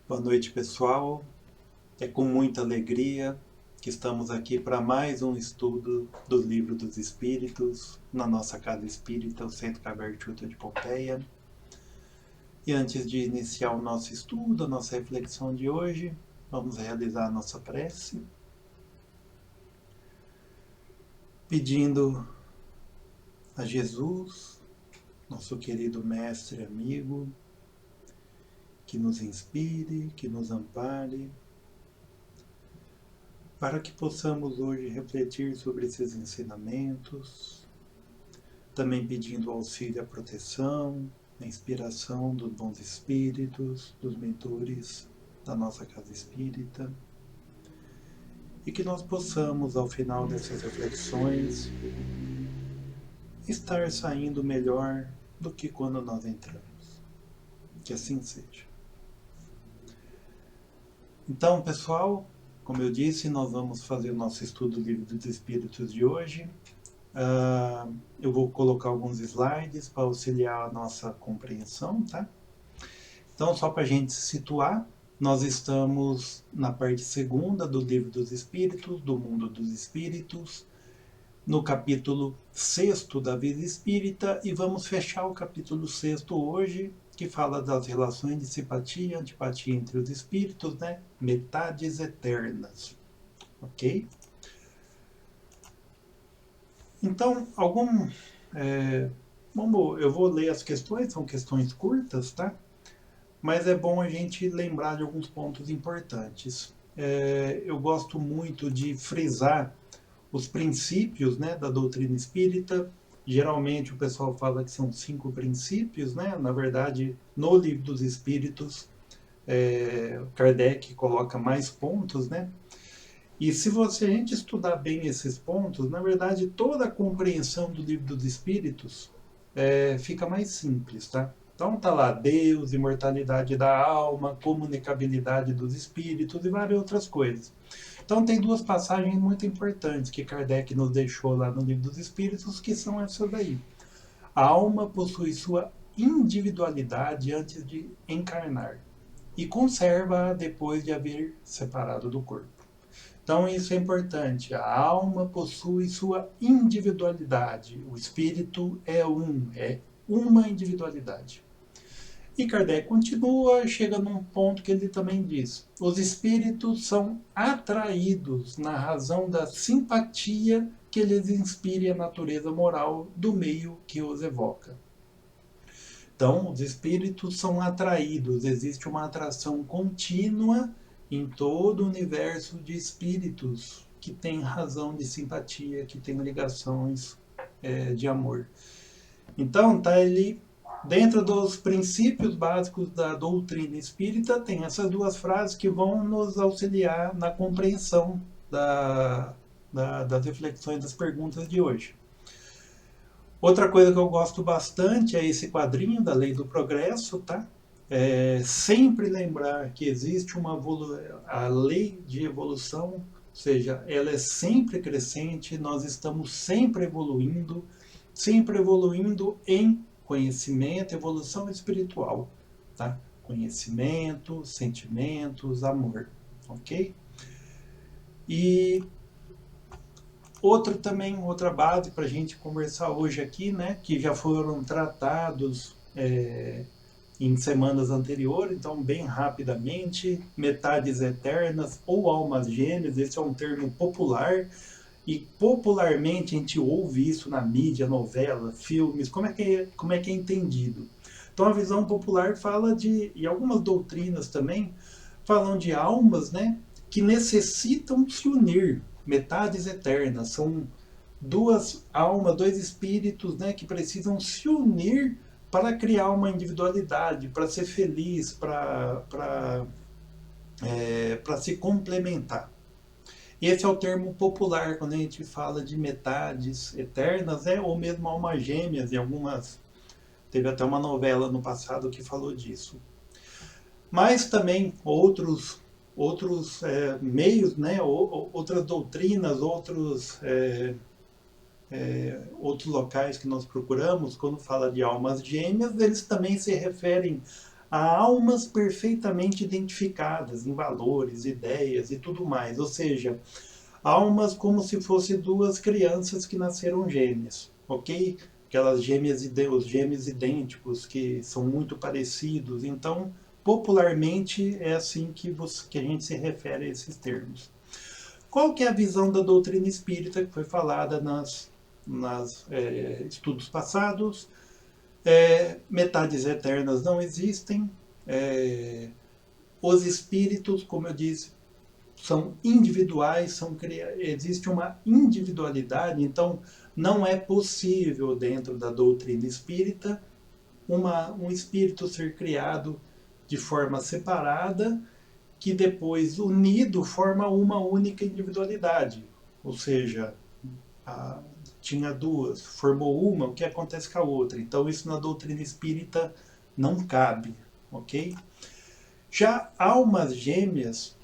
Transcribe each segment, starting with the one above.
Boa noite, pessoal. É com muita alegria que estamos aqui para mais um estudo do Livro dos Espíritos na nossa Casa Espírita, o Centro Cavertuta de Pompeia. E antes de iniciar o nosso estudo, a nossa reflexão de hoje, vamos realizar a nossa prece, pedindo a Jesus, nosso querido mestre e amigo, que nos inspire, que nos ampare, para que possamos hoje refletir sobre esses ensinamentos, também pedindo auxílio à proteção, a inspiração dos bons espíritos, dos mentores da nossa casa espírita, e que nós possamos, ao final dessas reflexões, estar saindo melhor do que quando nós entramos. Que assim seja. Então, pessoal, como eu disse, nós vamos fazer o nosso estudo do Livro dos Espíritos de hoje. Eu vou colocar alguns slides para auxiliar a nossa compreensão, tá? Então, só para a gente se situar, nós estamos na parte segunda do Livro dos Espíritos, do Mundo dos Espíritos, no capítulo 6º da Vida Espírita, e vamos fechar o capítulo 6º hoje, que fala das relações de simpatia e antipatia entre os espíritos, né? Metades eternas, ok? Então, eu vou ler as questões, são questões curtas, tá? Mas é bom a gente lembrar de alguns pontos importantes. Eu gosto muito de frisar os princípios, né, da doutrina espírita. Geralmente o pessoal fala que são 5 princípios, né? Na verdade, no Livro dos Espíritos, Kardec coloca mais pontos, né? E se a gente estudar bem esses pontos, na verdade, toda a compreensão do Livro dos Espíritos fica mais simples, tá? Então tá lá Deus, imortalidade da alma, comunicabilidade dos espíritos e várias outras coisas. Então tem duas passagens muito importantes que Kardec nos deixou lá no Livro dos Espíritos, que são essas daí. A alma possui sua individualidade antes de encarnar e conserva-a depois de haver separado do corpo. Então isso é importante. A alma possui sua individualidade. O espírito é uma individualidade. E Kardec continua, chega num ponto que ele também diz: os espíritos são atraídos na razão da simpatia que lhes inspire a natureza moral do meio que os evoca. Então, os espíritos são atraídos, existe uma atração contínua em todo o universo de espíritos que tem razão de simpatia, que tem ligações de amor. Então, tá ali dentro dos princípios básicos da doutrina espírita, tem essas duas frases que vão nos auxiliar na compreensão das reflexões das perguntas de hoje. Outra coisa que eu gosto bastante é esse quadrinho da Lei do Progresso, tá? Sempre lembrar que existe a lei de evolução, ou seja, ela é sempre crescente, nós estamos sempre evoluindo em conhecimento, evolução espiritual, tá? Conhecimento, sentimentos, amor, ok? E outra base para a gente conversar hoje aqui, né, que já foram tratados em semanas anteriores, então bem rapidamente, metades eternas ou almas gêmeas, esse é um termo popular, e popularmente a gente ouve isso na mídia, novela, filmes, como é que é entendido? Então a visão popular fala e algumas doutrinas também falam de almas, né, que necessitam se unir, metades eternas, são duas almas, dois espíritos, né, que precisam se unir para criar uma individualidade, para ser feliz, para se complementar. Esse é o termo popular quando a gente fala de metades eternas, ou mesmo almas gêmeas, e algumas. Teve até uma novela no passado que falou disso. Mas também outros meios, né, outras doutrinas, outros locais que nós procuramos, quando fala de almas gêmeas, eles também se referem há almas perfeitamente identificadas em valores, ideias e tudo mais. Ou seja, almas como se fossem duas crianças que nasceram gêmeas, ok? Aquelas gêmeas, os gêmeos idênticos que são muito parecidos. Então, popularmente é assim que a gente se refere a esses termos. Qual que é a visão da doutrina espírita que foi falada nas estudos passados? Metades eternas não existem. Os espíritos, como eu disse, são individuais, existe uma individualidade, então não é possível, dentro da doutrina espírita, um espírito ser criado de forma separada, que depois, unido, forma uma única individualidade. Ou seja, tinha duas, formou uma, o que acontece com a outra? Então isso na doutrina espírita não cabe, ok? Já almas gêmeas,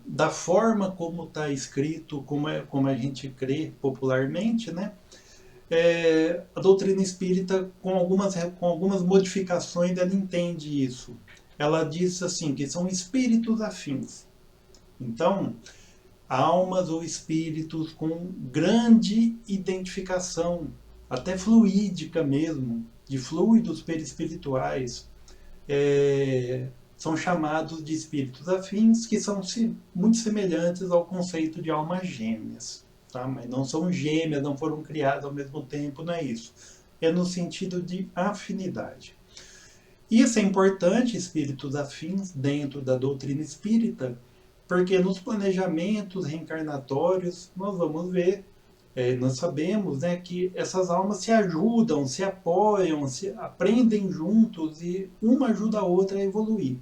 da forma como está escrito, como a gente crê popularmente, né? A doutrina espírita, com algumas modificações, ela entende isso. Ela diz assim, que são espíritos afins. Então, almas ou espíritos com grande identificação, até fluídica mesmo, de fluidos perispirituais, são chamados de espíritos afins, que são muito semelhantes ao conceito de almas gêmeas. Tá? Mas não são gêmeas, não foram criadas ao mesmo tempo, não é isso. É no sentido de afinidade. Isso é importante, espíritos afins, dentro da doutrina espírita, porque nos planejamentos reencarnatórios nós vamos ver, nós sabemos, né, que essas almas se ajudam, se apoiam, se aprendem juntos e uma ajuda a outra a evoluir.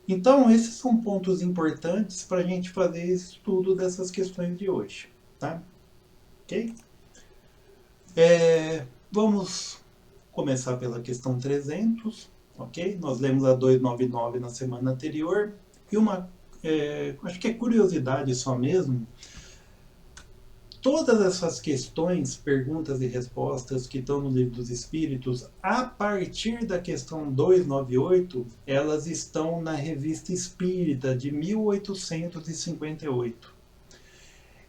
Então, esses são pontos importantes para a gente fazer esse estudo dessas questões de hoje. Tá? Ok? Vamos começar pela questão 300. Ok? Nós lemos a 299 na semana anterior. E acho que é curiosidade só mesmo, todas essas questões, perguntas e respostas que estão no Livro dos Espíritos, a partir da questão 298, elas estão na Revista Espírita de 1858.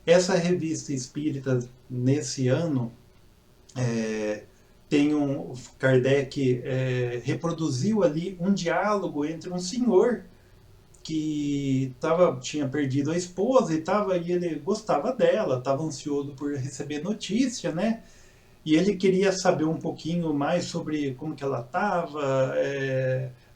Essa Revista Espírita, nesse ano, Kardec reproduziu ali um diálogo entre um senhor que tinha perdido a esposa e ele gostava dela, estava ansioso por receber notícia, né? E ele queria saber um pouquinho mais sobre como que ela estava,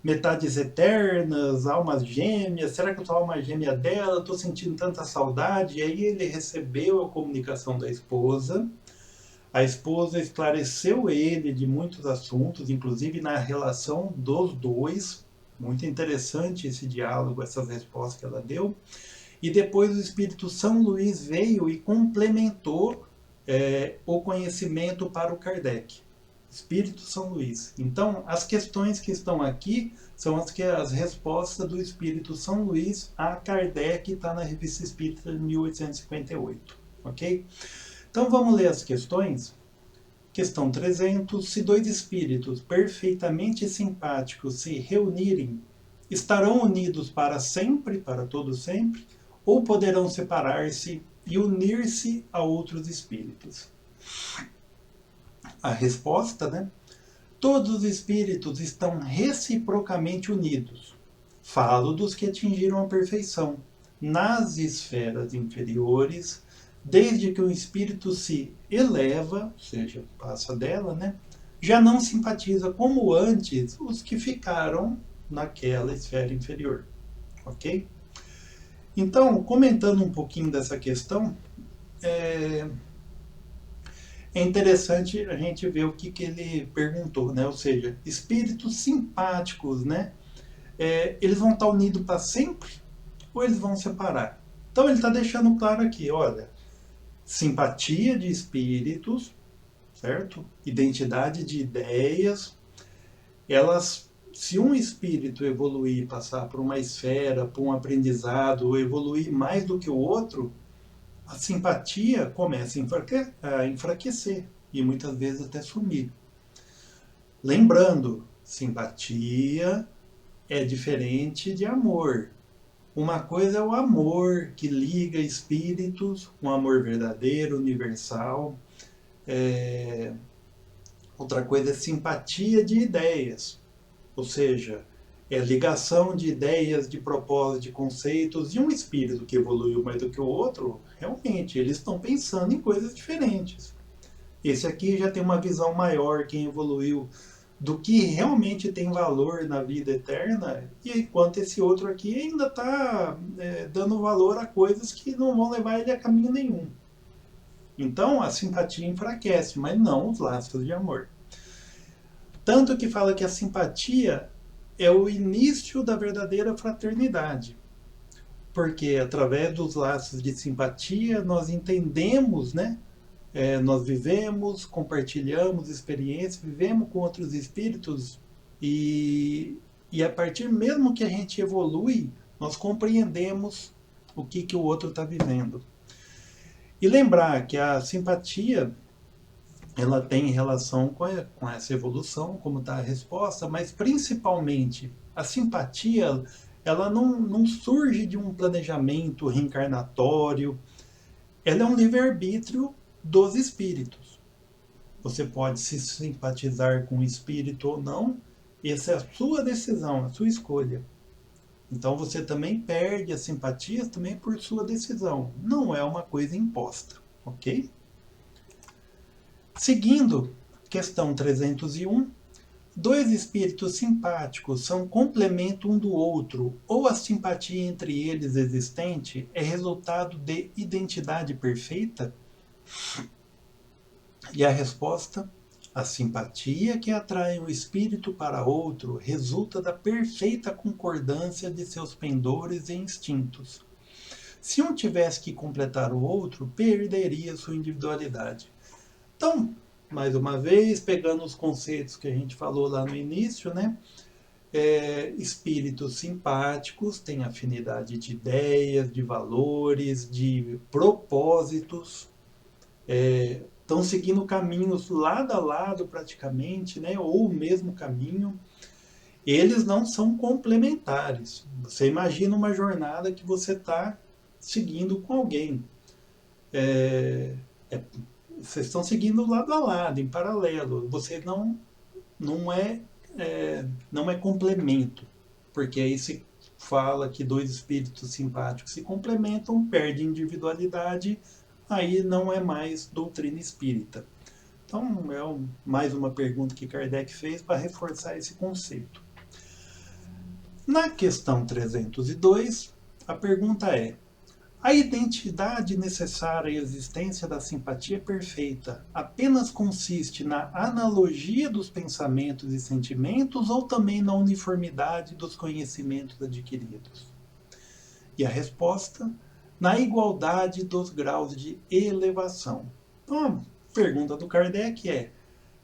metades eternas, almas gêmeas, será que eu sou alma gêmea dela? Estou sentindo tanta saudade. E aí ele recebeu a comunicação da esposa. A esposa esclareceu ele de muitos assuntos, inclusive na relação dos dois. Muito interessante esse diálogo, essas respostas que ela deu. E depois o Espírito São Luís veio e complementou o conhecimento para o Kardec. Espírito São Luís. Então, as questões que estão aqui são as respostas do Espírito São Luís a Kardec, está na Revista Espírita de 1858. Ok? Então, vamos ler as questões. Questão 300. Se dois espíritos perfeitamente simpáticos se reunirem, estarão unidos para sempre, para todo sempre, ou poderão separar-se e unir-se a outros espíritos? A resposta, né? Todos os espíritos estão reciprocamente unidos. Falo dos que atingiram a perfeição nas esferas inferiores. Desde que o espírito se eleva, ou seja, passa dela, né, já não simpatiza como antes os que ficaram naquela esfera inferior. Ok? Então, comentando um pouquinho dessa questão, é interessante a gente ver o que ele perguntou, né? Ou seja, espíritos simpáticos, né? Eles vão estar unidos para sempre ou eles vão separar? Então ele está deixando claro aqui, olha, simpatia de espíritos, certo? Identidade de ideias, se um espírito evoluir, passar por uma esfera, por um aprendizado, ou evoluir mais do que o outro, a simpatia começa a enfraquecer e muitas vezes até sumir. Lembrando, Simpatia é diferente de amor. Uma coisa é o amor que liga espíritos, um amor verdadeiro, universal. Outra coisa é simpatia de ideias, ou seja, é ligação de ideias, de propósitos, de conceitos, e um espírito que evoluiu mais do que o outro, realmente, eles estão pensando em coisas diferentes. Esse aqui já tem uma visão maior, quem evoluiu, do que realmente tem valor na vida eterna, e enquanto esse outro aqui ainda está dando valor a coisas que não vão levar ele a caminho nenhum. Então a simpatia enfraquece, mas não os laços de amor. Tanto que fala que a simpatia é o início da verdadeira fraternidade. Porque através dos laços de simpatia nós entendemos, né? Nós vivemos, compartilhamos experiências, vivemos com outros espíritos e a partir mesmo que a gente evolui, nós compreendemos o que o outro está vivendo. E lembrar que a simpatia ela tem relação com essa evolução, como está a resposta, mas principalmente a simpatia ela não surge de um planejamento reencarnatório, ela é um livre-arbítrio dos espíritos. Você pode se simpatizar com o espírito ou não, essa é a sua decisão, a sua escolha. Então você também perde a simpatia também por sua decisão. Não é uma coisa imposta, ok? Seguindo, questão 301. Dois espíritos simpáticos são complemento um do outro, ou a simpatia entre eles existente é resultado de identidade perfeita? E a resposta: a simpatia que atrai um espírito para outro resulta da perfeita concordância de seus pendores e instintos. Se um tivesse que completar o outro, perderia sua individualidade. Então, mais uma vez, pegando os conceitos que a gente falou lá no início, né? Espíritos simpáticos têm afinidade de ideias, de valores, de propósitos, estão seguindo caminhos lado a lado praticamente, né? Ou o mesmo caminho. Eles não são complementares. Você imagina uma jornada que você está seguindo com alguém. Vocês estão seguindo lado a lado, em paralelo. Você não é complemento, porque aí se fala que dois espíritos simpáticos se complementam, perde individualidade, aí não é mais doutrina espírita. Então mais uma pergunta que Kardec fez para reforçar esse conceito. Na questão 302, a pergunta é: a identidade necessária à existência da simpatia perfeita apenas consiste na analogia dos pensamentos e sentimentos ou também na uniformidade dos conhecimentos adquiridos? E a resposta: na igualdade dos graus de elevação. Então, a pergunta do Kardec é: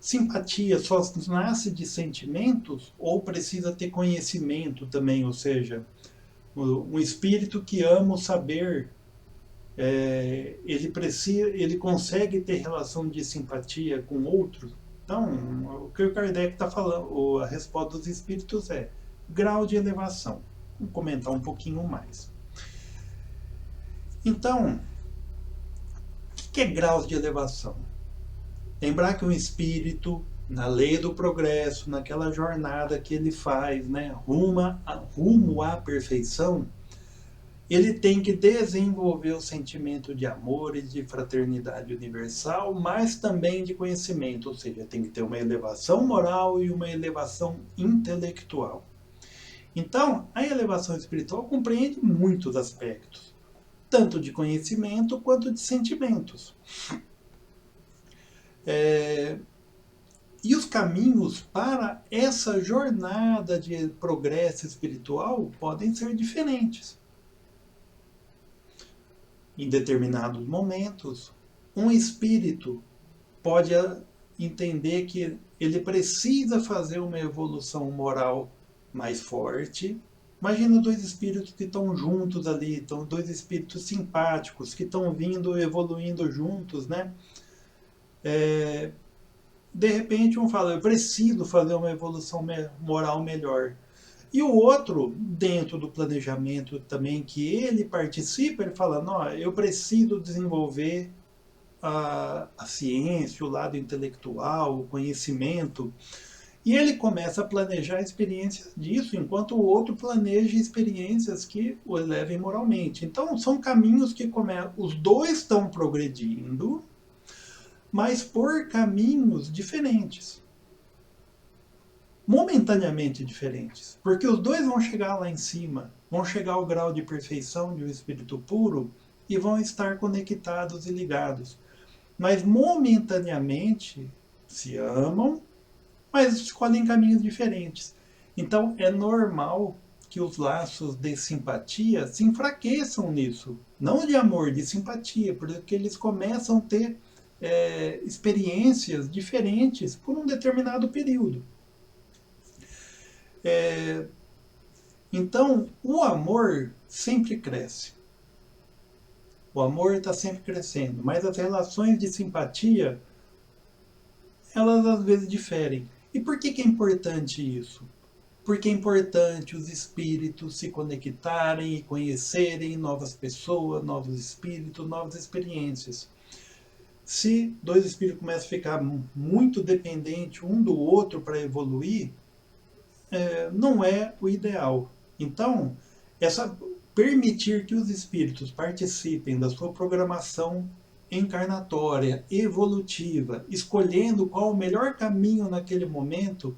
simpatia só nasce de sentimentos ou precisa ter conhecimento também? Ou seja, um espírito que ama o saber, ele consegue ter relação de simpatia com outros? Então, o que o Kardec está falando, a resposta dos espíritos é grau de elevação. Vamos comentar um pouquinho mais. Então, o que é graus de elevação? Lembrar que um espírito, na lei do progresso, naquela jornada que ele faz, né, rumo à perfeição, ele tem que desenvolver o sentimento de amor e de fraternidade universal, mas também de conhecimento, ou seja, tem que ter uma elevação moral e uma elevação intelectual. Então, a elevação espiritual compreende muitos aspectos, tanto de conhecimento quanto de sentimentos. E os caminhos para essa jornada de progresso espiritual podem ser diferentes. Em determinados momentos, um espírito pode entender que ele precisa fazer uma evolução moral mais forte. Imagina dois espíritos que estão juntos ali, dois espíritos simpáticos que estão vindo, evoluindo juntos, né? de repente um fala, eu preciso fazer uma evolução moral melhor. E o outro, dentro do planejamento também que ele participa, ele fala, não, eu preciso desenvolver a ciência, o lado intelectual, o conhecimento. E ele começa a planejar experiências disso, enquanto o outro planeja experiências que o elevem moralmente. Então, são caminhos que os dois estão progredindo, mas por caminhos diferentes. Momentaneamente diferentes. Porque os dois vão chegar lá em cima, vão chegar ao grau de perfeição de um espírito puro e vão estar conectados e ligados. Mas momentaneamente se amam, mas escolhem caminhos diferentes. Então é normal que os laços de simpatia se enfraqueçam nisso. Não de amor, de simpatia, porque eles começam a ter experiências diferentes por um determinado período. Então, o amor sempre cresce. O amor está sempre crescendo, mas as relações de simpatia, elas às vezes diferem. E por que é importante isso? Porque é importante os espíritos se conectarem e conhecerem novas pessoas, novos espíritos, novas experiências. Se dois espíritos começam a ficar muito dependentes um do outro para evoluir, não é o ideal. Então, permitir que os espíritos participem da sua programação encarnatória, evolutiva, escolhendo qual o melhor caminho naquele momento,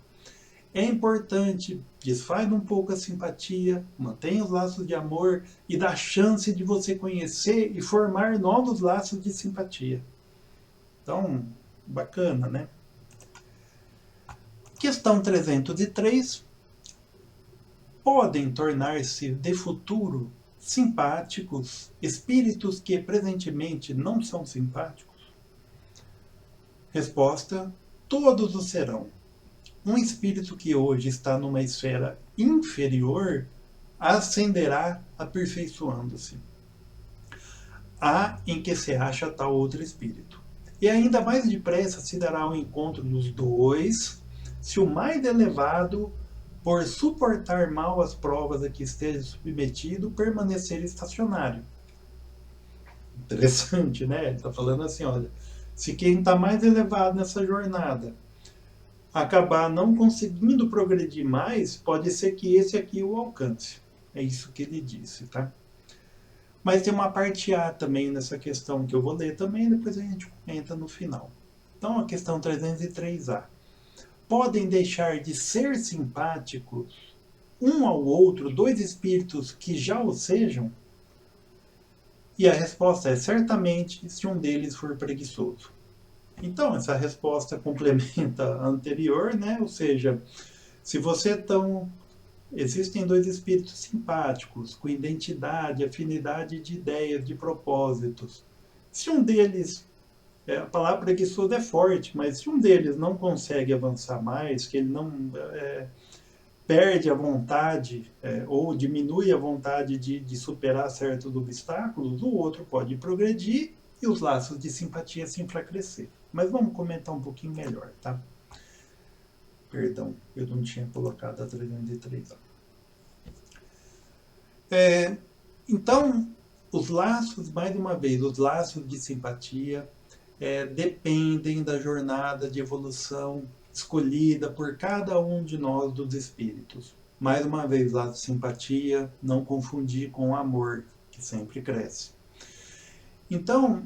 é importante. Desfaz um pouco a simpatia, mantém os laços de amor e dá chance de você conhecer e formar novos laços de simpatia. Então, bacana, né? Questão 303. Podem tornar-se de futuro simpáticos espíritos que presentemente não são simpáticos? Resposta: todos o serão. Um espírito que hoje está numa esfera inferior ascenderá aperfeiçoando-se. Há em que se acha tal outro espírito. E ainda mais depressa se dará o encontro dos dois, se o mais elevado, por suportar mal as provas a que esteja submetido, permanecer estacionário. Interessante, né? Ele está falando assim, olha, se quem está mais elevado nessa jornada acabar não conseguindo progredir mais, pode ser que esse aqui o alcance. É isso que ele disse, tá? Mas tem uma parte A também nessa questão que eu vou ler também, depois a gente comenta no final. Então, a questão 303A. Podem deixar de ser simpáticos um ao outro dois espíritos que já o sejam? E a resposta é certamente se um deles for preguiçoso. Então, essa resposta complementa a anterior, né? Ou seja, se você existem dois espíritos simpáticos, com identidade, afinidade de ideias, de propósitos. Se um deles, a palavra preguiçoso é forte, mas se um deles não consegue avançar mais, que ele não perde a vontade ou diminui a vontade de superar certos obstáculos, o outro pode progredir e os laços de simpatia se enfraquecer. Mas vamos comentar um pouquinho melhor, tá? Perdão, eu não tinha colocado a 303. Então, os laços, mais uma vez, os laços de simpatia dependem da jornada de evolução escolhida por cada um de nós dos espíritos. Mais uma vez, laço de simpatia, não confundir com amor, que sempre cresce. Então,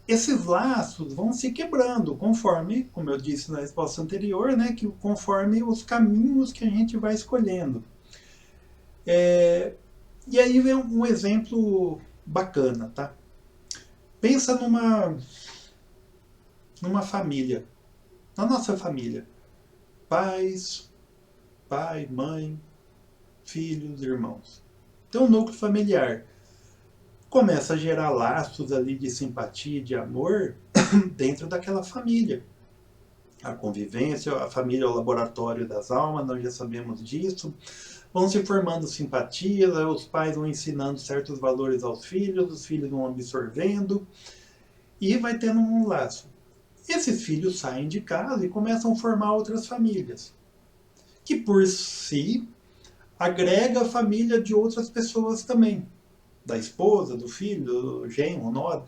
esses laços vão se quebrando conforme, como eu disse na resposta anterior, né, que conforme os caminhos que a gente vai escolhendo. E aí vem um exemplo bacana, tá? Pensa numa família, na nossa família. Pai, mãe, filhos, irmãos. Tem um núcleo familiar. Começa a gerar laços ali de simpatia, de amor dentro daquela família. A convivência, a família é o laboratório das almas, nós já sabemos disso. Vão se formando simpatias, os pais vão ensinando certos valores aos filhos, os filhos vão absorvendo e vai tendo um laço. Esses filhos saem de casa e começam a formar outras famílias, que por si agrega a família de outras pessoas também, da esposa, do filho, do genro, nora.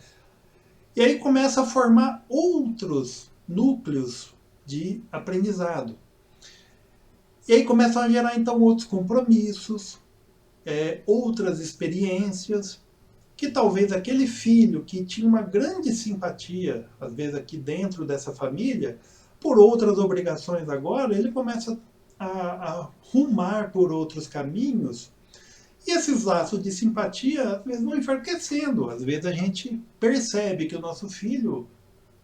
E aí começa a formar outros núcleos de aprendizado. E aí começam a gerar então outros compromissos, outras experiências, que talvez aquele filho que tinha uma grande simpatia, às vezes aqui dentro dessa família, por outras obrigações agora, ele começa a rumar por outros caminhos. E esses laços de simpatia, às vezes, vão enfraquecendo. Às vezes a gente percebe que o nosso filho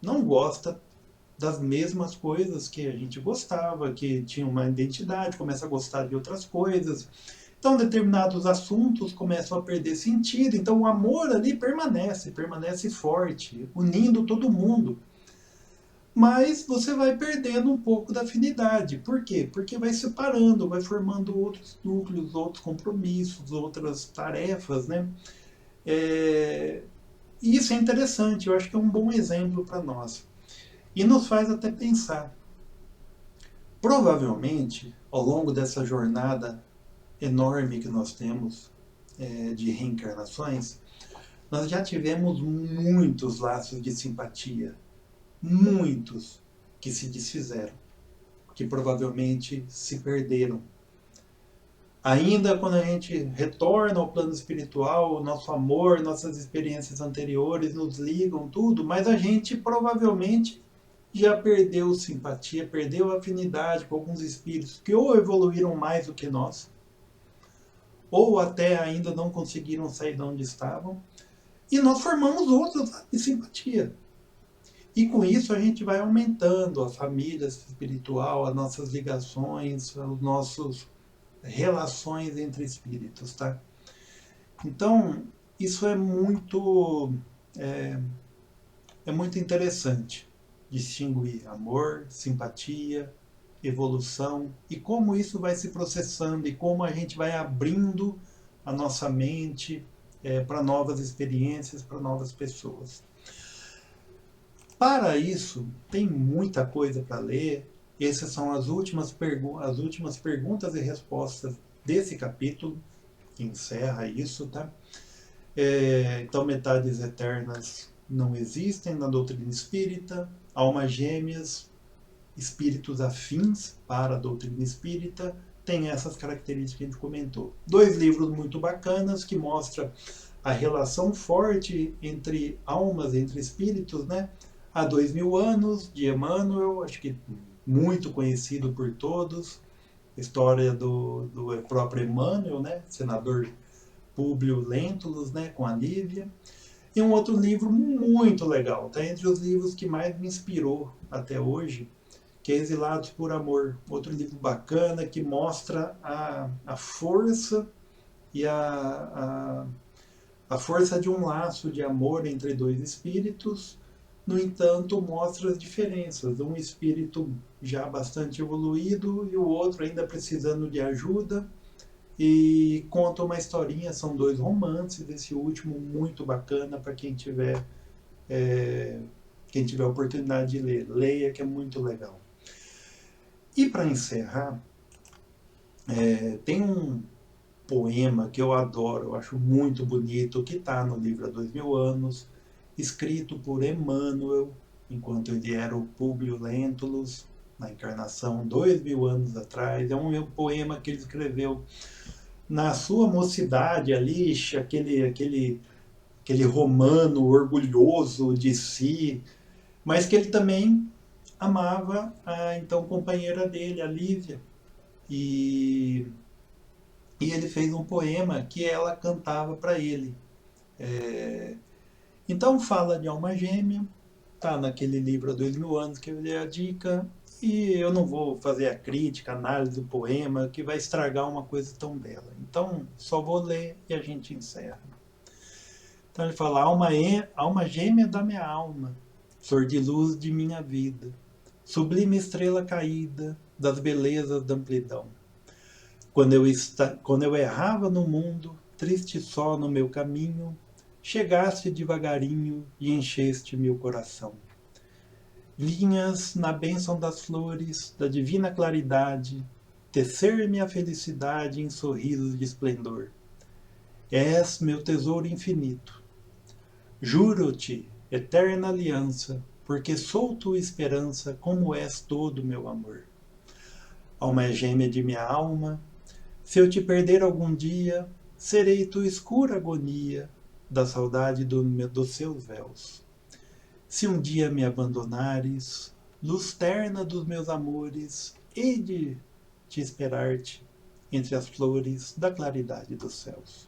não gosta das mesmas coisas que a gente gostava, que tinha uma identidade, começa a gostar de outras coisas. Então, determinados assuntos começam a perder sentido. Então, o amor ali permanece forte, unindo todo mundo. Mas você vai perdendo um pouco da afinidade. Por quê? Porque vai separando, vai formando outros núcleos, outros compromissos, outras tarefas, né? E isso é interessante, eu acho que é um bom exemplo para nós. E nos faz até pensar. Provavelmente, ao longo dessa jornada enorme que nós temos de reencarnações, nós já tivemos muitos laços de simpatia, muitos que se desfizeram, que provavelmente se perderam. Ainda quando a gente retorna ao plano espiritual, o nosso amor, nossas experiências anteriores nos ligam tudo, mas a gente provavelmente já perdeu simpatia, perdeu afinidade com alguns espíritos que ou evoluíram mais do que nós, ou até ainda não conseguiram sair de onde estavam, e nós formamos outros de simpatia. E com isso a gente vai aumentando a família espiritual, as nossas ligações, as nossas relações entre espíritos, tá? Então, isso é muito interessante, distinguir amor, simpatia, evolução e como isso vai se processando e como a gente vai abrindo a nossa mente para novas experiências, para novas pessoas. Para isso, tem muita coisa para ler. Essas são as últimas perguntas e respostas desse capítulo, que encerra isso, tá? Então, metades eternas não existem na doutrina espírita, almas gêmeas, espíritos afins para a doutrina espírita, tem essas características que a gente comentou. 2 livros muito bacanas que mostram a relação forte entre almas, entre espíritos, né? Há 2000 anos, de Emmanuel, acho que muito conhecido por todos, história do próprio Emmanuel, né? Senador Públio Lentulus, né? Com a Lívia. E um outro livro muito legal, está entre os livros que mais me inspirou até hoje, que é Exilados por Amor. Outro livro bacana que mostra a força e a força de um laço de amor entre 2 espíritos. No entanto, mostra as diferenças. Um espírito já bastante evoluído e o outro ainda precisando de ajuda. E conta uma historinha, são 2 romances, esse último muito bacana para quem tiver oportunidade de ler. Leia, que é muito legal. E para encerrar, tem um poema que eu adoro, eu acho muito bonito, que está no livro Há 2000 Anos, escrito por Emmanuel, enquanto ele era o Públio Lentulus, na encarnação 2000 anos atrás. É um poema que ele escreveu na sua mocidade ali, aquele romano orgulhoso de si, mas que ele também amava a então companheira dele, a Lívia. E ele fez um poema que ela cantava para ele. Então fala de alma gêmea, tá naquele livro Há 2000 Anos que eu dei a dica, e eu não vou fazer a crítica, a análise do poema, que vai estragar uma coisa tão bela. Então só vou ler e a gente encerra. Então ele fala: alma gêmea da minha alma, flor de luz de minha vida, sublime estrela caída das belezas da amplidão. Quando eu errava no mundo, triste só no meu caminho, chegaste devagarinho e encheste meu coração. Vinhas na bênção das flores, da divina claridade, tecer-me a felicidade em sorrisos de esplendor. És meu tesouro infinito. Juro-te, eterna aliança, porque sou tua esperança, como és todo meu amor. Alma gêmea de minha alma, se eu te perder algum dia, serei tua escura agonia, da saudade dos seus véus. Se um dia me abandonares, luz terna dos meus amores, hei de te esperar-te entre as flores da claridade dos céus.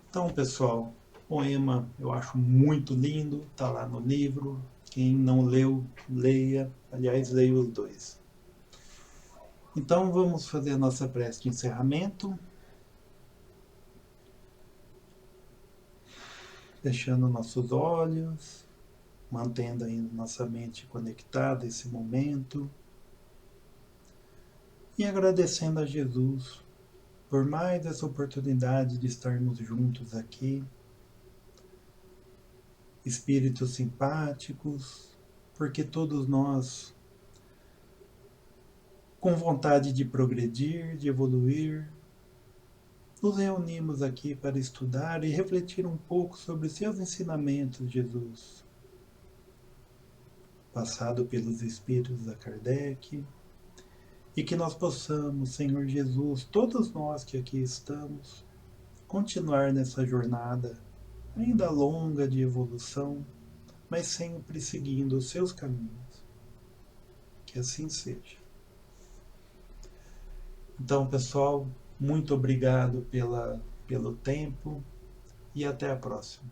Então, pessoal, poema eu acho muito lindo, tá lá no livro. Quem não leu, leia. Aliás, leia os dois. Então, vamos fazer a nossa prece de encerramento. Fechando nossos olhos, mantendo ainda nossa mente conectada a esse momento. E agradecendo a Jesus por mais essa oportunidade de estarmos juntos aqui. Espíritos simpáticos, porque todos nós, com vontade de progredir, de evoluir, nos reunimos aqui para estudar e refletir um pouco sobre seus ensinamentos, Jesus, passado pelos Espíritos da Kardec, e que nós possamos, Senhor Jesus, todos nós que aqui estamos, continuar nessa jornada ainda longa de evolução, mas sempre seguindo os seus caminhos. Que assim seja. Então, pessoal, muito obrigado pelo tempo e até a próxima.